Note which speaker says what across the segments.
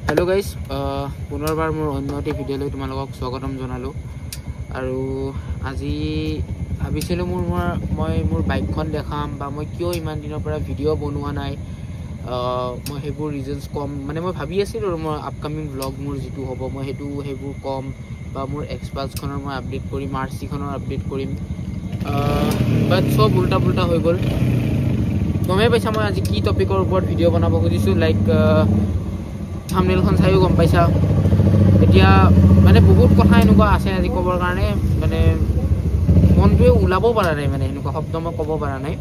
Speaker 1: Hello guys पुनर्बार मोर अन्य eighty भिडिओলৈ তোমালোকক স্বাগতম জনালো আৰু আজি ভাবিছিলো মই মোৰ বাইকখন দেখাম বা মই কিয় ইমান দিনৰ পৰা ভিডিও বনোৱা নাই মই হেবোৰ ৰিজনস কম মানে মই ভাবি আছিলো মোৰ আপকামিং ব্লগ মোৰ যেটো হ'ব মই হেবোৰ কম বা মোৰ এক্সপালস খনৰ মই আপডেট কৰিম আৰসি খনৰ আপডেট কৰিম বাট সব উল্টা পুল্টা হৈ গল গমে পাইছা মই আজি কি টপিকৰ ওপৰত ভিডিও বনাব খুজিছো লাইক থাম্বনেইলখন চাইও গম পাইছা এতিয়া মানে বহুত কথা এনেকুৱা আছে আজি কবৰ কাৰণে মানে মনটোৱে উলাব পৰা নাই মানে এনেকুৱা শব্দ মই ক'ব পৰা নাই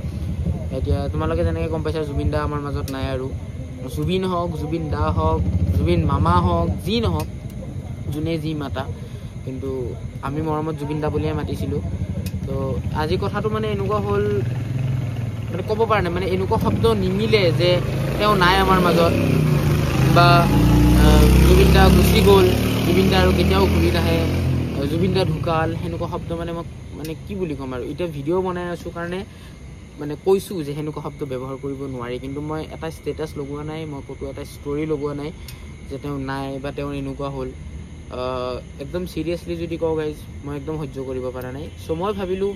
Speaker 1: এতিয়া তোমালোকে যেনেকৈ গম পাইছা জুবিন দা আমাৰ মাজত নাই আৰু জুবিন হওক জুবিন দা হওক জুবিন মামা হওক যি নহওক যোনে যি মাতা কিন্তু আমি মৰমত জুবিন দা বুলিয়ে মাতিছিলোঁ তো আজি কথাটো মানে এনেকুৱা হ'ল মানে ক'ব পৰা নাই মানে এনেকুৱা শব্দ নিমিলে যে তেওঁ নাই আমাৰ মাজত বা জুবিন দা গুচি গ'ল জুবিন দা আৰু কেতিয়াও ঘূৰি নাহে জুবিন দা ঢুকাল সেনেকুৱা শব্দ মানে মই মানে কি বুলি ক'ম আৰু এতিয়া ভিডিঅ' বনাই আছোঁ কাৰণে মানে কৈছোঁ যে সেনেকুৱা শব্দ ব্যৱহাৰ কৰিব নোৱাৰি কিন্তু মই এটা ষ্টেটাছ লগোৱা নাই মই ক'তো এটা ষ্টৰি লগোৱা নাই যে তেওঁ নাই বা তেওঁৰ এনেকুৱা হ'ল একদম চিৰিয়াছলি যদি কওঁ গাইজ মই একদম সহ্য কৰিব পৰা নাই চ' মই ভাবিলোঁ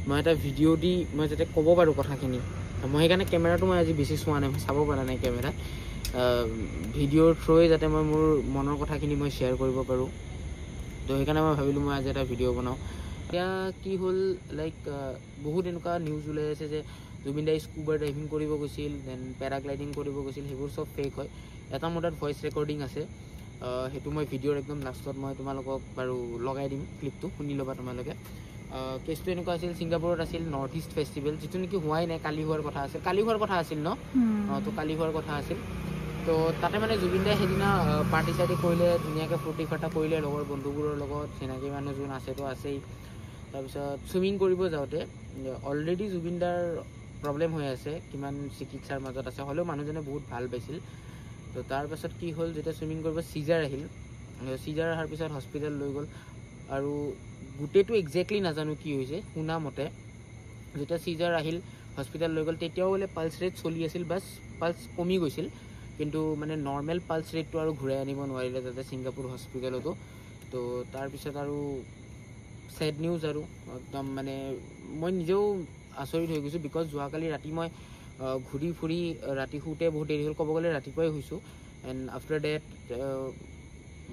Speaker 1: মই এটা ভিডিঅ' দি মই যাতে ক'ব পাৰোঁ কথাখিনি মই সেইকাৰণে কেমেৰাটো মই আজি বেছি চোৱা নাই মই চাব পৰা নাই কেমেৰাত ভিডিঅ'ৰ থ্ৰুৱে যাতে মই মোৰ মনৰ কথাখিনি মই শ্বেয়াৰ কৰিব পাৰোঁ তো সেইকাৰণে মই ভাবিলোঁ মই আজি এটা ভিডিঅ' বনাওঁ এতিয়া কি হ'ল লাইক বহুত এনেকুৱা নিউজ ওলাই আছে যে জুবিন দাই স্কুবা ড্ৰাইভিং কৰিব গৈছিল দেন পেৰাগ্লাইডিং কৰিব গৈছিল সেইবোৰ চব ফেক হয় এটা মোৰ তাত ভইচ ৰেকৰ্ডিং আছে সেইটো মই ভিডিঅ'ৰ একদম লাষ্টত মই তোমালোকক বাৰু লগাই দিম ক্লিপটো শুনি ল'বা তোমালোকে কেছটো এনেকুৱা আছিল ছিংগাপুৰত আছিল নৰ্থ ইষ্ট ফেষ্টিভেল যিটো নেকি হোৱাই নাই কালি হোৱাৰ কথা আছিল ন তো কালি হোৱাৰ কথা আছিল তো তাতে মানে জুবিন দাই সেইদিনা পাৰ্টি চাৰ্টি কৰিলে ধুনীয়াকৈ ফূৰ্তি ফাৰ্তা কৰিলে লগৰ বন্ধুবোৰৰ লগত চিনাকি মানুহ যোন আছেতো আছেই তাৰপিছত চুইমিং কৰিব যাওঁতে অলৰেডি জুবিন দাৰ প্ৰব্লেম হৈ আছে কিমান চিকিৎসাৰ মাজত আছে হ'লেও মানুহজনে বহুত ভাল পাইছিল তো তাৰপাছত কি হ'ল যেতিয়া চুইমিং কৰিব চিজাৰ আহিল চিজাৰ অহাৰ পিছত হস্পিটেল লৈ গ'ল আৰু গোটেইটো একজেক্টলি নাজানো কি হৈছে শুনা মতে যেতিয়া চিজাৰ আহিল হস্পিটেল লৈ গ'ল তেতিয়াও বোলে পালছ ৰেট চলি আছিল বাছ পালছ কমি গৈছিল কিন্তু মানে নৰ্মেল পালছ ৰেটটো আৰু ঘূৰাই আনিব নোৱাৰিলে তাতে ছিংগাপুৰ হস্পিটেলতো তো তাৰপিছত আৰু ছেড নিউজ আৰু একদম মানে মই নিজেও আচৰিত হৈ গৈছোঁ বিকজ যোৱাকালি ৰাতি মই ঘূৰি ফুৰি ৰাতি শুওঁতে বহুত দেৰি হ'ল ক'ব গ'লে ৰাতিপুৱাই শুইছোঁ এণ্ড আফটাৰ ডেট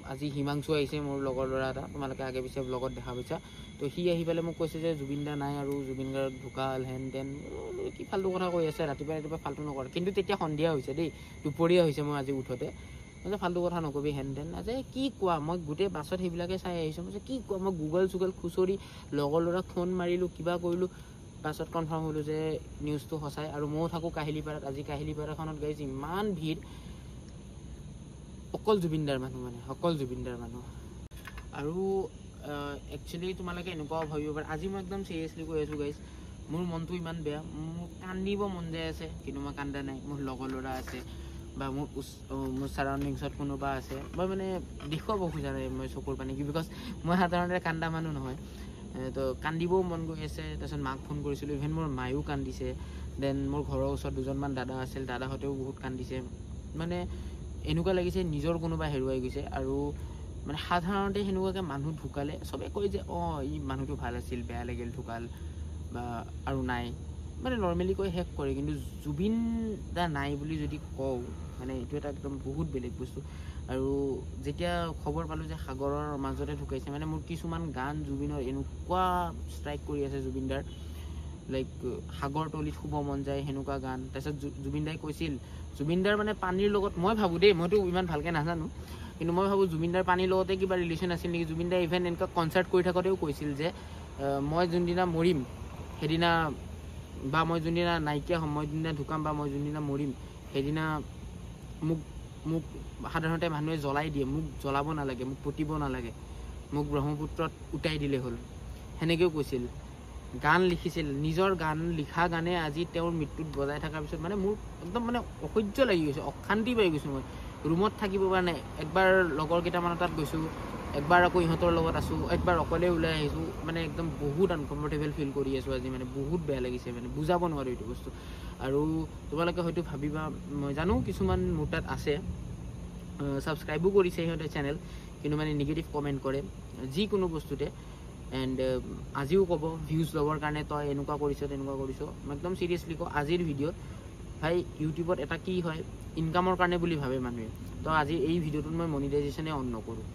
Speaker 1: আজি হিমাংশু আহিছে মোৰ লগৰ ল'ৰা এটা তোমালোকে আগে পিছে ব্লগত দেখা পাইছা তো সি আহি পেলাই মোক কৈছে যে জুবিন দা নাই আৰু জুবিন গাৰ্গ ঢুকাল হেন তেন কি ফাল্টু কথা কৈ আছে ৰাতিপুৱা ফাল্টু নকৰে কিন্তু তেতিয়া সন্ধিয়া হৈছে দেই দুপৰীয়া হৈছে মই আজি উঠোতে মই যে ফাল্টু কথা নকবি হেন তেন যে কি কোৱা মই গোটেই বাছত সেইবিলাকে চাই আহিছোঁ মই যে কি কোৱা মই গুগল চুগল খুচৰি লগৰ ল'ৰাক ফোন মাৰিলোঁ কিবা কৰিলোঁ পাছত কনফাৰ্ম হ'লোঁ যে নিউজটো সঁচাই আৰু ময়ো থাকোঁ কাহিলীপাৰাত আজি কাহিলীপাৰাখনত গাইজ ইমান ভিৰ অকল জুবিনদাৰ মানুহ মানে অকল জুবিনদাৰ মানুহ আৰু একচুৱেলি তোমালোকে এনেকুৱাও ভাবিব পাৰা আজি মই একদম চিৰিয়াছলি কৈ আছোঁ গাইজ মোৰ মনটো ইমান বেয়া মোৰ কান্দিব মন যায় আছে কিন্তু মই কান্দা নাই মোৰ লগৰ ল'ৰা আছে বা মোৰ ছাৰাউণ্ডিংছত কোনোবা আছে মই মানে দেখুৱাব খোজা নাই মই চকুৰ পানী কি বিকজ মই সাধাৰণতে কান্দা মানুহ নহয় তো কান্দিবও মন গৈ আছে তাৰপিছত মাক ফোন কৰিছিলোঁ ইভেন মোৰ মায়েও কান্দিছে দেন মোৰ ঘৰৰ ওচৰত দুজনমান দাদা আছিল দাদাহঁতেও বহুত কান্দিছে মানে এনেকুৱা লাগিছে নিজৰ কোনোবা হেৰুৱাই গৈছে আৰু মানে সাধাৰণতে সেনেকুৱাকৈ মানুহ ঢুকালে চবে কয় যে ই মানুহটো ভাল আছিল বেয়া লাগিল ঢুকাল বা আৰু নাই মানে নৰ্মেলি কৈ শেষ কৰে কিন্তু জুবিন দা নাই বুলি যদি কওঁ মানে এইটো এটা একদম বহুত বেলেগ বস্তু আৰু যেতিয়া খবৰ পালোঁ যে সাগৰৰ মাজতে ঢুকাইছে মানে মোৰ কিছুমান গান জুবিনৰ এনেকুৱা ষ্ট্ৰাইক কৰি আছে জুবিনদাৰ লাইক সাগৰ তলিত শুব মন যায় সেনেকুৱা গান তাৰপিছত জুবিন দাই কৈছিল জুবিনদাৰ মানে পানীৰ লগত মই ভাবোঁ দেই মইতো ইমান ভালকৈ নাজানো কিন্তু মই ভাবোঁ জুবিনদাৰ পানীৰ লগতে কিবা ৰিলেশ্যন আছিল নেকি জুবিনদাই ইভেন এনেকুৱা কনচাৰ্ট কৰি থাকোঁতেও কৈছিল যে মই যোনদিনা মৰিম সেইদিনা বা মই যোনদিনা নাইকিয়া হ'ম মই যোনদিনা ঢুকাম বা মই যোনদিনা মৰিম সেইদিনা মোক সাধাৰণতে মানুহে জ্বলাই দিয়ে মোক জ্বলাব নালাগে মোক পুতিব নালাগে মোক ব্ৰহ্মপুত্ৰত উটাই দিলে হ'ল সেনেকৈও কৈছিল গান লিখিছিল নিজৰ গান লিখা গানে আজি তেওঁৰ মৃত্যুত বজাই থকাৰ পিছত মানে মোৰ একদম মানে অসহ্য লাগি গৈছে অশান্তি পাই গৈছোঁ মই ৰুমত থাকিব পৰা নাই একবাৰ লগৰ কেইটামানৰ তাত গৈছোঁ একবাৰ আকৌ ইহঁতৰ লগত আছোঁ একবাৰ অকলে ওলাই আহিছোঁ মানে একদম বহুত আনকমফৰ্টেবল ফিল কৰি আছোঁ আজি মানে বহুত বেয়া লাগিছে মানে বুজাব নোৱাৰোঁ এইটো বস্তু আৰু তোমালোকে হয়তো ভাবিবা মই জানো কিছুমান মোৰ তাত আছে ছাবস্ক্ৰাইবো কৰিছে সিহঁতে চেনেল, কিন্তু মানে নিগেটিভ কমেণ্ট কৰে যিকোনো বস্তুতে। এণ্ড আজিও ক'ব ভিউজ ল'বৰ কাৰণে তই এনেকুৱা কৰিছ তেনেকুৱা কৰিছ। মই একদম চিৰিয়াছলি কওঁ, আজিৰ ভিডিঅ'ত ভাই ইউটিউবত এটা কি হয়, ইনকামৰ কাৰণে বুলি ভাবে মানুহে। তো আজি এই ভিডিঅ'টোত মই মনিটাইজেশ্যনে অন নকৰোঁ,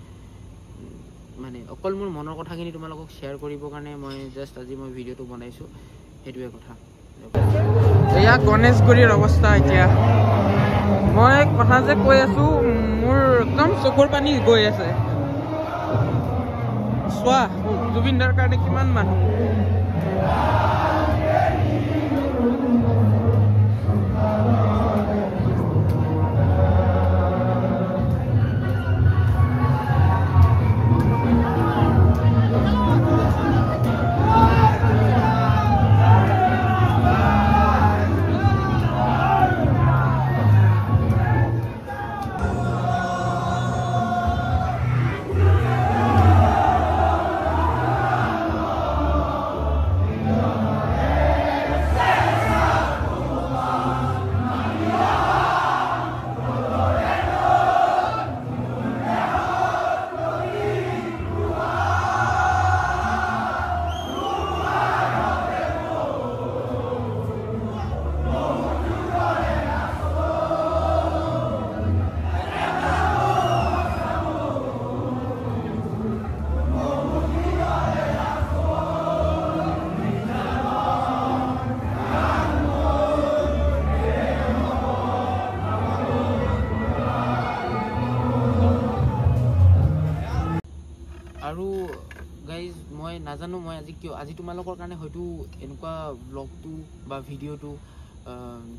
Speaker 1: মানে অকল মোৰ মনৰ কথাখিনি তোমালোকক শ্বেয়াৰ কৰিবৰ কাৰণে মই জাষ্ট আজি মই ভিডিঅ'টো বনাইছোঁ, সেইটোৱে কথা।
Speaker 2: এয়া গণেশগুৰিৰ অৱস্থা এতিয়া। মই কথা যে কৈ আছোঁ, মোৰ একদম চকুৰ পানী গৈ আছে। চোৱা জুবিন দাৰ কাৰণে কিমান মানুহ।
Speaker 1: আৰু গাইজ মই নাজানো মই আজি কিয়, আজি তোমালোকৰ কাৰণে হয়তো এনেকুৱা ব্লগটো বা ভিডিঅ'টো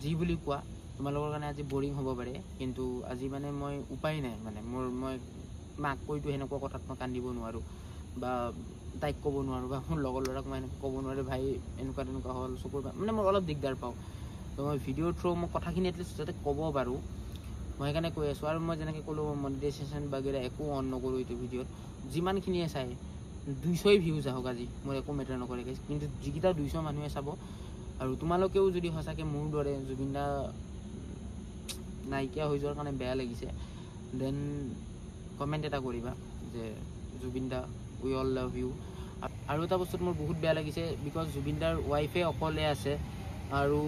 Speaker 1: যি বুলি কোৱা তোমালোকৰ কাৰণে আজি বৰিং হ'ব পাৰে, কিন্তু আজি মানে মই উপায় নাই, মানে মই মাক কৈতো সেনেকুৱা কথাত মই কান্দিব নোৱাৰোঁ, বা তাইক ক'ব নোৱাৰোঁ, বা মোৰ লগৰ ল'ৰাক মই এনেকৈ ক'ব নোৱাৰোঁ ভাই এনেকুৱা তেনেকুৱা হ'ল চকুৰ, মানে মই অলপ দিগদাৰ পাওঁ। তো মই ভিডিঅ'ৰ থ্ৰু মই কথাখিনি এটলিষ্ট যাতে ক'ব পাৰোঁ, মই সেইকাৰণে কৈ আছোঁ। আৰু মই যেনেকৈ ক'লোঁ মনিটাইজেশ্যন বাগেৰে একো অন নকৰোঁ এইটো ভিডিঅ'ত। যিমানখিনিয়ে চাই 200 ভিউজ আহক আজি, মোৰ একো মেটাৰ নকৰে, কিন্তু যিকেইটা 200 মানুহে চাব, আৰু তোমালোকেও যদি সঁচাকৈ মোৰ দৰে জুবিন দা নাইকিয়া হৈ যোৱাৰ কাৰণে বেয়া লাগিছে, দেন কমেণ্ট এটা কৰিবা যে জুবিন দা উই অল লাভ ইউ। আৰু এটা বস্তুত মোৰ বহুত বেয়া লাগিছে, বিকজ জুবিন দাৰ ৱাইফে অকলে আছে, আৰু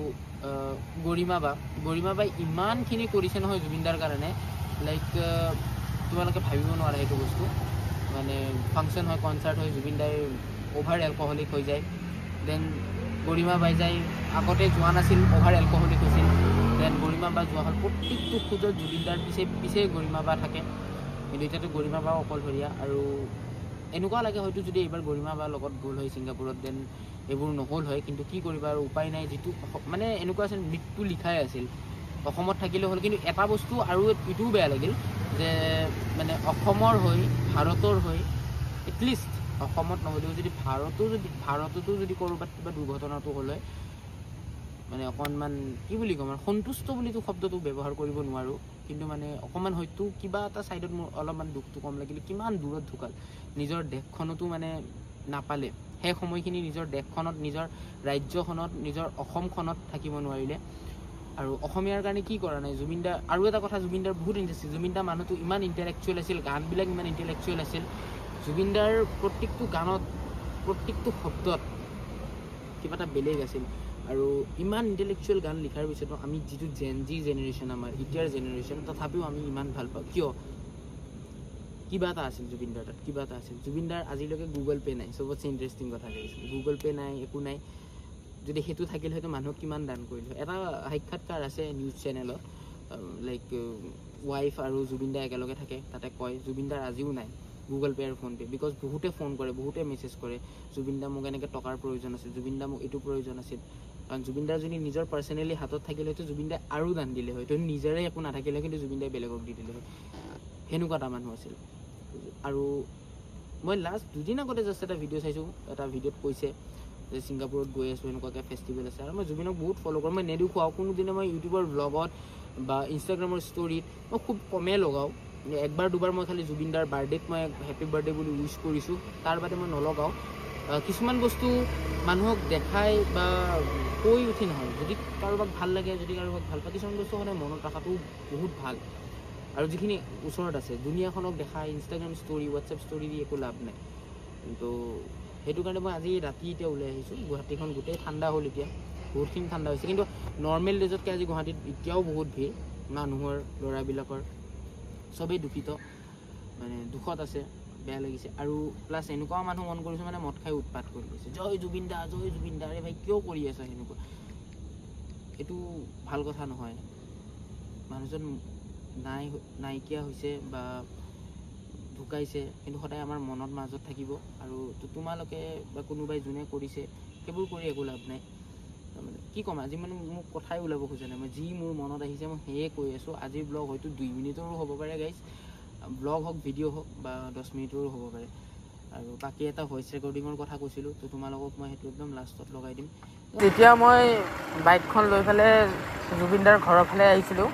Speaker 1: গৰিমা বাই ইমানখিনি কৰিছে নহয় জুবিন দাৰ কাৰণে, লাইক তোমালোকে ভাবিব নোৱাৰা সেইটো বস্তু। মানে ফাংচন হয়, কনচাৰ্ট হয়, জুবিন দাই অভাৰ এলকহলিক হৈ যায়, দেন গৰিমা বাই যায়, আগতে যোৱা নাছিল অভাৰ এলকহলিক হৈছিল, দেন গৰিমা বা যোৱা হ'ল। প্ৰত্যেকটো খোজত জুবিন দাৰ পিছে গৰিমা বা থাকে, কিন্তু এতিয়াতো গৰিমা বাও অকলশৰীয়া। আৰু এনেকুৱা লাগে হয়তো যদি এইবাৰ গৰিমা বাৰ লগত গ'ল হয় ছিংগাপুৰত, দেন এইবোৰ নহ'ল হয়, কিন্তু কি কৰিবা আৰু উপায় নাই। যিটো মানে এনেকুৱা আছিল, মৃত্যু লিখাই আছিল, অসমত থাকিলেও হ'ল। কিন্তু এটা বস্তু আৰু এইটোও বেয়া লাগিল যে মানে অসমৰ হৈ ভাৰতৰ হৈ এটলিষ্ট অসমত নহ'লেও যদি ভাৰততো যদি ক'ৰবাত কিবা দুৰ্ঘটনাটো হ'ল হয়, মানে অকণমান কি বুলি ক'ম আৰু, সন্তুষ্ট বুলিতো শব্দটো ব্যৱহাৰ কৰিব নোৱাৰোঁ, কিন্তু মানে অকণমান হয়তো কিবা এটা ছাইডত মোৰ অলপমান দুখটো কম লাগিলে। কিমান দূৰত ঢুকাল, নিজৰ দেশখনতো মানে নাপালে, সেই সময়খিনি নিজৰ দেশখনত, নিজৰ ৰাজ্যখনত, নিজৰ অসমখনত থাকিব নোৱাৰিলে। আৰু অসমীয়াৰ কাৰণে কি কৰা নাই জুবিন দা। আৰু এটা কথা, জুবিন দাৰ বহুত ইণ্টাৰেষ্টিং, জুবিন দা মানুহটো ইমান ইণ্টেলেকচুৱেল আছিল, গানবিলাক ইমান ইণ্টেলেকচুৱেল আছিল। জুবিন দাৰ প্ৰত্যেকটো গানত, প্ৰত্যেকটো শব্দত কিবা এটা বেলেগ আছিল। আৰু ইমান ইণ্টেলেকচুৱেল গান লিখাৰ পিছতো আমি যিটো জেনেৰেশ্যন, আমাৰ এতিয়াৰ জেনেৰেশ্যন, তথাপিও আমি ইমান ভাল পাওঁ কিয়? কিবা এটা আছিল জুবিন দাৰ তাত, কিবা এটা আছিল। জুবিন দাৰ আজিলৈকে গুগল পে' নাই, চবতছে ইণ্টাৰেষ্টিং কথা কৈছোঁ, গুগল পে' নাই, একো নাই। যদি সেইটো থাকিল হয়তো মানুহক কিমান দান কৰিলে। এটা সাক্ষাৎকাৰ আছে নিউজ চেনেলত, লাইক ৱাইফ আৰু জুবিন দা একেলগে থাকে, তাতে কয় জুবিন দাৰ আজিও নাই গুগল পে' আৰু ফোনপে', বিকজ বহুতে ফোন কৰে, বহুতে মেছেজ কৰে, জুবিন দা মোক এনেকৈ টকাৰ প্ৰয়োজন আছিল, জুবিন দা মোক এইটো প্ৰয়োজন আছিল। কাৰণ জুবিন দাৰ যদি নিজৰ পাৰ্চনেলি হাতত থাকিলে হয়তো জুবিন দাই আৰু দান দিলে হয়, তো নিজৰে একো নাথাকিলে কিন্তু জুবিন দাই বেলেগক দি দিলে হয়, সেনেকুৱা এটা মানুহ আছিল। আৰু মই লাষ্ট দুদিন আগতে জাষ্ট এটা ভিডিঅ' চাইছোঁ, এটা ভিডিঅ'ত কৈছে যে ছিংগাপুৰত গৈ আছোঁ, এনেকুৱাকৈ ফেষ্টিভেল আছে। আৰু মই জুবিনক বহুত ফ'ল' কৰোঁ, মই নেদেখুৱাওঁ কোনোদিনে, মই ইউটিউবৰ ব্লগত বা ইনষ্টাগ্ৰামৰ ষ্টৰীত মই খুব কমেই লগাওঁ। একবাৰ দুবাৰ মই খালি জুবিন দাৰ বাৰ্থডেত মই হেপী বাৰ্থডে বুলি উইচ কৰিছোঁ, তাৰ বাদে মই নলগাওঁ। কিছুমান বস্তু মানুহক দেখাই বা কৈ উঠি নহয়, যদি কাৰোবাক ভাল লাগে, যদি কাৰোবাক ভাল পায়, কিছুমান বস্তু মানে মনত ৰখাটো বহুত ভাল। আৰু যিখিনি ওচৰত আছে দুনিয়াখনক দেখা ইনষ্টাগ্ৰাম ষ্টৰি হোৱাটছএপ ষ্টৰি দি একো লাভ নাই কিন্তু সেইটো কাৰণে মই আজি ৰাতি এতিয়া ওলাই আহিছোঁ গুৱাহাটীখন গোটেই ঠাণ্ডা হ'ল এতিয়া বহুতখিনি ঠাণ্ডা হৈছে কিন্তু নৰ্মেল ডেজতকৈ আজি গুৱাহাটীত এতিয়াও বহুত ভিৰ মানুহৰ ল'ৰাবিলাকৰ চবেই দুখিত মানে দুখত আছে বেয়া লাগিছে আৰু প্লাছ এনেকুৱা মানুহ মন কৰিছোঁ মানে মদ খাই উৎপাত কৰি গৈছে জয় জুবিন দা আৰে ভাই কিয় কৰি আছা সেনেকুৱা এইটো ভাল কথা নহয় মানুহজন নাইকিয়া হৈছে বা ঢুকাইছে কিন্তু সদায় আমাৰ মনত মাজত থাকিব আৰু তোমালোকে বা কোনোবাই যোনে কৰিছে সেইবোৰ কৰি একো লাভ নাই কি ক'ম আজি মানে মোক কথাই ওলাব খোজা নাই মই যি মোৰ মনত আহিছে মই সেয়ে কৈ আছোঁ আজিৰ ব্লগ হয়তো 2 মিনিটৰো হ'ব পাৰে গাইজ ব্লগ হওক ভিডিঅ' হওক বা 10 মিনিটৰো হ'ব পাৰে আৰু বাকী এটা ভইচ ৰেকৰ্ডিঙৰ কথা কৈছিলোঁ তো তোমালোকক মই সেইটো একদম লাষ্টত লগাই দিম
Speaker 2: যেতিয়া মই বাইকখন লৈ পেলাই জুবিনদাৰ ঘৰৰ ফালে আহিছিলোঁ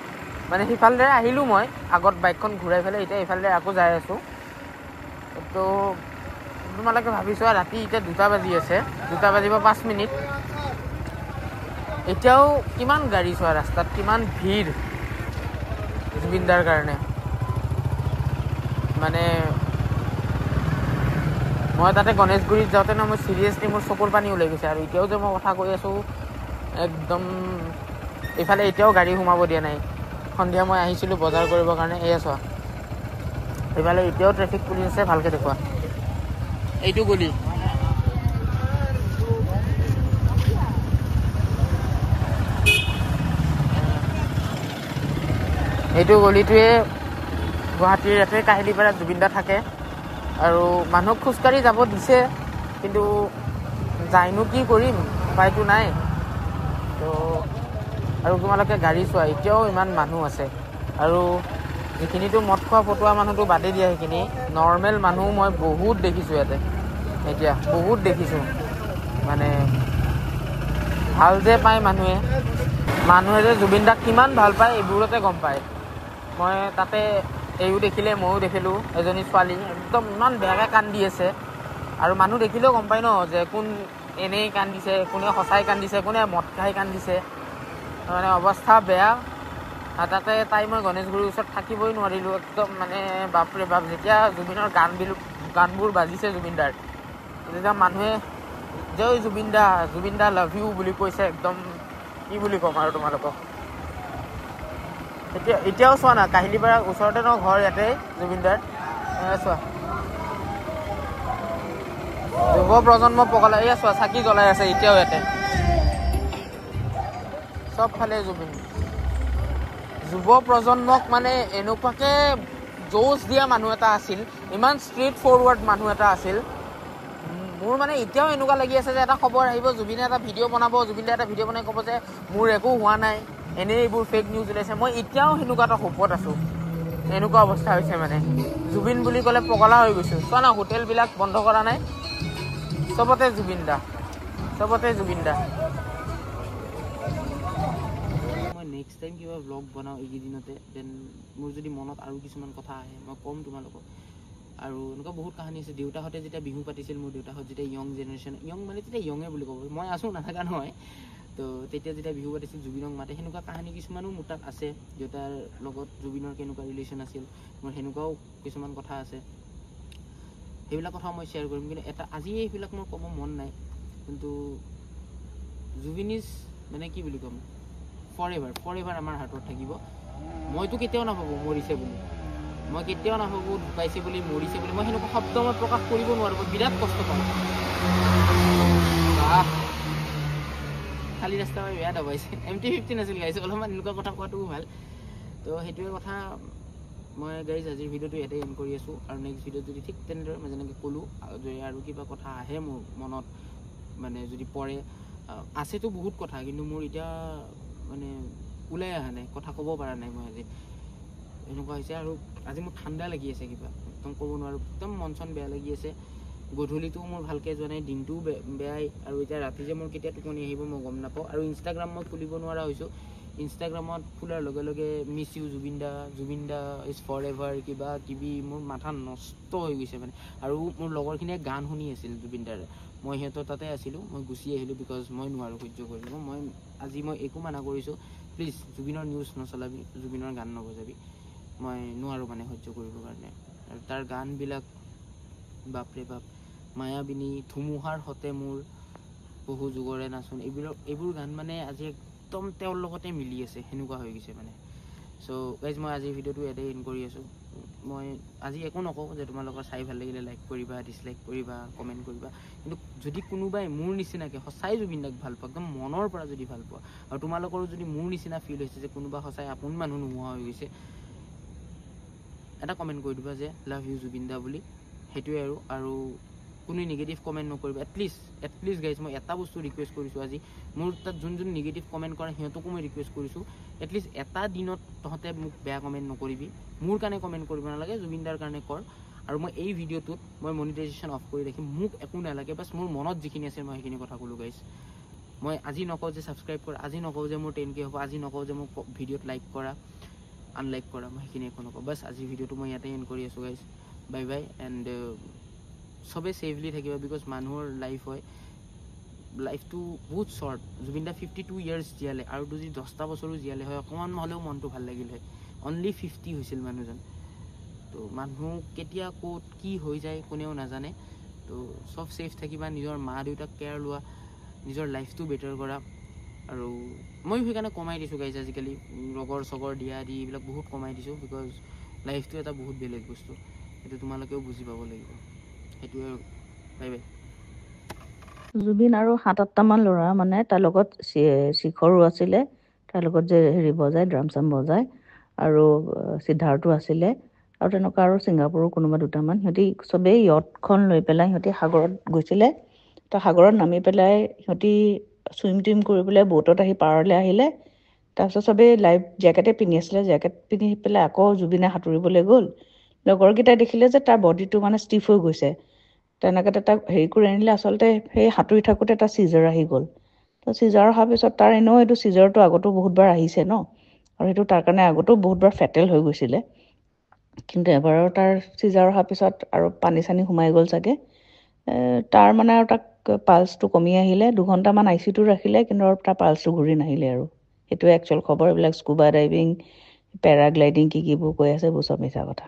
Speaker 2: মানে সিফালে আহিলোঁ মই আগত বাইকখন ঘূৰাই পেলাই এতিয়া এইফালে আকৌ যাই আছোঁ তো তোমালোকে ভাবিছোৱা ৰাতি এতিয়া 2টা বাজি আছে 2টা বাজিব 5 মিনিট এতিয়াও কিমান গাড়ী চোৱা ৰাস্তাত কিমান ভিৰ জুবিনদাৰ কাৰণে মানে মই তাতে গণেশগুৰিত যাওঁতে ন মই চিৰিয়াছলি মোৰ চকুৰ পানী ওলাই গৈছে আৰু এতিয়াও যে মই কথা কৈ আছোঁ একদম এইফালে এতিয়াও গাড়ী সোমাব দিয়া নাই সন্ধিয়া মই আহিছিলোঁ বজাৰ কৰিবৰ কাৰণে এয়া চোৱা এইফালে এতিয়াও ট্ৰেফিক পুলিচ আছে ভালকৈ দেখুৱা এইটো গলি এইটো গলিটোৱে গুৱাহাটীৰ ইয়াতে কাহিলীপাৰাত জুবিনদা থাকে আৰু মানুহক খোজকাঢ়ি যাব দিছে কিন্তু যাইনো কি কৰিম উপায়তো নাই তো আৰু তোমালোকে গাড়ী চোৱা এতিয়াও ইমান মানুহ আছে আৰু যিখিনিতো মদ খোৱা ফটোৱা মানুহটো বাদে দিয়া সেইখিনি নৰ্মেল মানুহ মই বহুত দেখিছোঁ ইয়াতে এতিয়া বহুত দেখিছোঁ মানে ভাল যে পায় মানুহে যে জুবিনদাক কিমান ভাল পায় এইবোৰতে গম পায় মই তাতে এইও দেখিলে ময়ো দেখিলোঁ এজনী ছোৱালী একদম ইমান বেয়াকৈ কান্দি আছে আৰু মানুহ দেখিলেও গম পায় ন যে কোন এনেই কান্দিছে কোনে সঁচাই কান্দিছে কোনে মদ খাই কান্দিছে মানে অৱস্থা বেয়া আৰু তাতে তাই মই গণেশগুৰিৰ ওচৰত থাকিবই নোৱাৰিলোঁ একদম মানে বাপৰে বাপ যেতিয়া জুবিনৰ গানবোৰ বাজিছে জুবিনদাৰ তেতিয়া মানুহে জয় জুবিনদা লাভ ইউ বুলি কৈছে একদম কি বুলি ক'ম আৰু তোমালোকক এতিয়াও চোৱা না কাহিলীপাৰা ওচৰতে ন ঘৰ ইয়াতে জুবিনদাৰ চোৱা যুৱ প্ৰজন্ম পগলা এয়া চোৱা চাকি জ্বলাই আছে এতিয়াও ইয়াতে চবফালে জুবিন যুৱ প্ৰজন্মক মানে এনেকুৱাকে জোচ দিয়া মানুহ এটা আছিল ইমান ষ্ট্ৰেইট ফৰৱাৰ্ড মানুহ এটা আছিল মোৰ মানে এতিয়াও এনেকুৱা লাগি আছে যে এটা খবৰ আহিব জুবিনে এটা ভিডিঅ' বনাব জুবিনে এটা ভিডিঅ' বনাই ক'ব যে মোৰ একো হোৱা নাই এনেই এইবোৰ ফেক নিউজ ওলাইছে মই এতিয়াও সেনেকুৱা এটা হোপত আছোঁ এনেকুৱা অৱস্থা হৈছে মানে জুবিন বুলি ক'লে পগলা হৈ গৈছোঁ চোৱা না হোটেলবিলাক বন্ধ কৰা নাই চবতে জুবিনদা
Speaker 1: মই নেক্সট টাইম কিবা ব্লগ বনাওঁ এইকেইদিনতে দেন মোৰ যদি মনত আৰু কিছুমান কথা আহে মই ক'ম তোমালোকক আৰু এনেকুৱা বহুত কাহিনী আছে দেউতাহঁতে যেতিয়া বিহু পাতিছিল মোৰ দেউতাহঁত যেতিয়া য়ং জেনেৰেশ্যন য়ং মানে তেতিয়া য়ঙে বুলি ক'ব মই আছোঁ নাথাকা নহয় তো তেতিয়া যেতিয়া বিহু পাতিছিল জুবিনক মাতে সেনেকুৱা কাহিনী কিছুমানো মোৰ তাত আছে দেউতাৰ লগত জুবিনৰ কেনেকুৱা ৰিলেশ্যন আছিল মোৰ সেনেকুৱাও কিছুমান কথা আছে সেইবিলাক কথা মই শ্বেয়াৰ কৰিম কিন্তু আজি এইবিলাক মোৰ ক'ব মন নাই কিন্তু জুবিন ইজ মানে কি বুলি ক'ম ফৰ এভাৰ আমাৰ হাতত থাকিব মইতো কেতিয়াও নাভাবোঁ মৰিছে বুলি মই কেতিয়াও নাভাবোঁ ঢুকাইছে বুলি মৰিছে বুলি মই সেনেকুৱা শব্দ মই প্ৰকাশ কৰিব নোৱাৰোঁ মই বিৰাট কষ্ট পাওঁ খালী ৰাস্তা মই বেয়া দবাইছে MT-15 আছিল গাইছে অলপমান এনেকুৱা কথা কোৱাটোও ভাল তো সেইটোৱে কথা মই গাইজ আজিৰ ভিডিঅ'টো ইয়াতে এণ্ড কৰি আছোঁ আৰু নেক্সট ভিডিঅ'ত যদি ঠিক তেনেদৰে মই যেনেকৈ ক'লোঁ যদি আৰু কিবা কথা আহে মোৰ মনত মানে যদি পৰে আছেতো বহুত কথা কিন্তু মোৰ এতিয়া মানে ওলাই অহা নাই কথা ক'ব পৰা নাই মই আজি এনেকুৱা হৈছে আৰু আজি মোৰ ঠাণ্ডা লাগি আছে কিবা একদম ক'ব নোৱাৰোঁ একদম মন চন বেয়া লাগি আছে গধূলিটো মোৰ ভালকৈ যোৱা নাই দিনটোও বেয়াই আৰু এতিয়া ৰাতি যে মোৰ কেতিয়া টোপনি আহিব মই গম নাপাওঁ আৰু ইনষ্টাগ্ৰাম মই খুলিব নোৱাৰা হৈছোঁ ইনষ্টাগ্ৰামত খোলাৰ লগে লগে মিছ ইউ জুবিনদা ইজ ফৰ এভাৰ কিবা কিবি মোৰ মাথা নষ্ট হৈ গৈছে মানে আৰু মোৰ লগৰখিনিয়ে গান শুনি আছিল জুবিনদাৰে মই সিহঁতৰ তাতে আছিলোঁ মই গুচি আহিলোঁ বিকজ মই নোৱাৰোঁ সহ্য কৰিব আজি মই একো মানা কৰিছোঁ প্লিজ জুবিনৰ নিউজ নচলাবি জুবিনৰ গান নবজাবি মই নোৱাৰোঁ মানে সহ্য কৰিবৰ কাৰণে। আৰু তাৰ গানবিলাক বাপৰে বাপ, মায়াবিনী, ধুমুহাৰ সতে মোৰ বহু যুগৰে নাচোন, এইবোৰ গান মানে আজি একদম তেওঁৰ লগতে মিলি আছে, সেনেকুৱা হৈ গৈছে মানে। চ' গাইজ মই আজিৰ ভিডিঅ'টো ইয়াতে এণ্ড কৰি আছোঁ। মই আজি একো নকওঁ যে তোমালোকৰ চাই ভাল লাগিলে লাইক কৰিবা, ডিছলাইক কৰিবা, কমেণ্ট কৰিবা, কিন্তু যদি কোনোবাই মোৰ নিচিনাকৈ সঁচাই জুবিন দাক ভাল পোৱা, একদম মনৰ পৰা যদি ভাল পোৱা, আৰু তোমালোকৰো যদি মোৰ নিচিনা ফিল হৈছে যে কোনোবা সঁচাই আপোন মানুহ নোহোৱা হৈ গৈছে, এটা কমেণ্ট কৰি দিবা যে লাভ ইউ জুবিন দা বুলি, সেইটোৱে আৰু কোনো নিগেটিভ কমেণ্ট নকৰিবা। এটলিষ্ট গাইজ মই এটা বস্তু ৰিকুৱেষ্ট কৰিছোঁ আজি, মোৰ তাত যোন নিগেটিভ কমেণ্ট কৰে সিহঁতকো মই ৰিকুৱেষ্ট কৰিছোঁ, এটলিষ্ট এটা দিনত তহঁতে মোক বেয়া কমেণ্ট নকৰিবি, মোৰ কাৰণে কমেণ্ট কৰিব নালাগে, জুবিন দাৰ কাৰণে কৰ। আৰু মই এই ভিডিঅ'টোত মই মনিটাইজেশ্যন অফ কৰি ৰাখিম, মোক একো নালাগে, বাছ মোৰ মনত যিখিনি আছে মই সেইখিনি কথা ক'লোঁ গাইজ। মই আজি নকওঁ যে ছাবস্ক্ৰাইব কৰা, আজি নকওঁ যে মোৰ 10K হ'ব, আজি নকওঁ যে মোক ভিডিঅ'ত লাইক কৰা, আনলাইক কৰা, মই সেইখিনি একো নকওঁ। বাছ আজিৰ ভিডিঅ'টো মই ইয়াতে এণ্ড কৰি আছোঁ গাইজ। বাই বাই এণ্ড চবেই ছেফলি থাকিবা, বিকজ মানুহৰ লাইফ হয়, লাইফটো বহুত শ্বৰ্ট। জুবিন দা 52 ইয়াৰ্ছ জীয়ালে, আৰু যদি 10টা বছৰো জীয়ালে হয় অকণমান হ'লেও মনটো ভাল লাগিল হয়। অনলি 50 হৈছিল মানুহজন। তো মানুহ কেতিয়া ক'ত কি হৈ যায় কোনেও নাজানে। তো চব ছেফ থাকিবা, নিজৰ মা দেউতাক কেয়াৰ লোৱা, নিজৰ লাইফটো বেটাৰ কৰা। আৰু ময়ো সেইকাৰণে কমাই দিছোঁ গাইজ আজিকালি, লগৰ চগৰ দিয়া দি এইবিলাক বহুত কমাই দিছোঁ, বিকজ লাইফটো এটা বহুত বেলেগ বস্তু, সেইটো তোমালোকেও বুজি পাব লাগিব। সেইটোৱে আৰু, বাই বাই।
Speaker 3: জুবিন আৰু 7-8টামান ল'ৰা মানে তাৰ লগত শিখৰো আছিলে, তাৰ লগত যে হেৰি বজায়, ড্ৰাম চাম বজায়, আৰু সিদ্ধাৰ্থো আছিলে, আৰু তেনেকুৱা আৰু ছিংগাপুৰৰ কোনোবা 2টামান। সিহঁতি চবেই য়টখন লৈ পেলাই সিহঁতি সাগৰত গৈছিলে। তো সাগৰত নামি পেলাই সিহঁতি চুইম টুইম কৰি পেলাই ব'টত আহি পাৰলৈ আহিলে। তাৰপিছত চবেই লাইফ জেকেটে পিন্ধি আছিলে, জেকেট পিন্ধি পেলাই আকৌ জুবিনে সাঁতুৰিবলৈ গ'ল। লগৰকেইটাই দেখিলে যে তাৰ বডিটো মানে ষ্টিফ হৈ গৈছে, তেনেকৈ তাক হেৰি কৰি আনিলে। আচলতে সেই সাঁতুৰি থাকোঁতে এটা চিজাৰ আহি গ'ল। তো চিজাৰ অহাৰ পিছত তাৰ এনেও এইটো চিজাৰটো আগতো বহুতবাৰ আহিছে ন, আৰু সেইটো তাৰ কাৰণে আগতো বহুতবাৰ ফেটেল হৈ গৈছিলে, কিন্তু এবাৰৰ তাৰ চিজাৰ অহাৰ পিছত আৰু পানী চানী সোমাই গ'ল চাগে, তাৰ মানে আৰু তাক পালচটো কমি আহিলে। 2 ঘণ্টামান ICUটো ৰাখিলে, কিন্তু আৰু তাৰ পালচটো ঘূৰি নাহিলে। আৰু সেইটোৱে একচুৱেল খবৰ। এইবিলাক স্কুবা ডাইভিং, পেৰাগ্লাইডিং কিবোৰ কৈ আছে, এইবোৰ চব মিছা কথা।